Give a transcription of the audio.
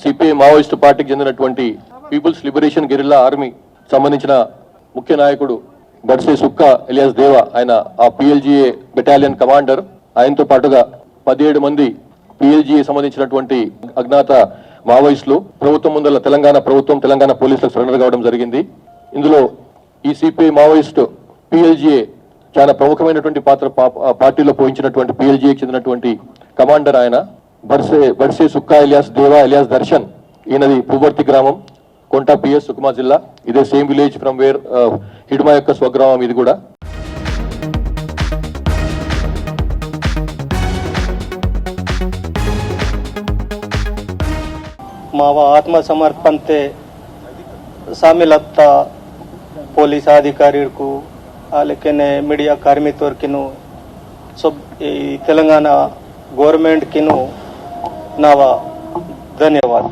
CPI Maoist పార్టీకి చెందినటువంటి peoples liberation guerrilla army సంబంధించిన ముఖ్య నాయకుడు బడ్సే సుక్క ఎలియాస్ దేవా, ఆయన ఆ పిఎల్జిఏ బెటాలియన్ కమాండర్. ఆయనతో పాటుగా 17 మంది పిఎల్జిఏ సంబంధించినటువంటి అజ్ఞాత మావోయిస్టులు ప్రభుత్వం ముందర తెలంగాణ ప్రభుత్వం, తెలంగాణ పోలీసులకు సరెండర్ కావడం జరిగింది. ఇందులో ఈ సిపిఐ మావోయిస్టు పిఎల్జిఏ చాలా ప్రముఖమైనటువంటి పాత్ర పార్టీలో పోయించినటువంటి పిఎల్జిఏకి చెందినటువంటి కమాండర్ ఆయన బడ్సే సుక్క ఎలియాస్ దేవా ఎలియాస్ దర్శన్. ఈయనది పువ్వర్తి గ్రామం, కొంటా పిఎస్, సుకుమా జిల్లా. ఇదే same village from where Hidma యొక్క స్వగ్రామం ఇది కూడా. मावा आत्मसमर्पण ते शामिल आता पोलीस अधिकारी को लेकिन मीडिया कार्मिक किनु सब तेलंगाना गवर्नमेंट किनु नावा धन्यवाद.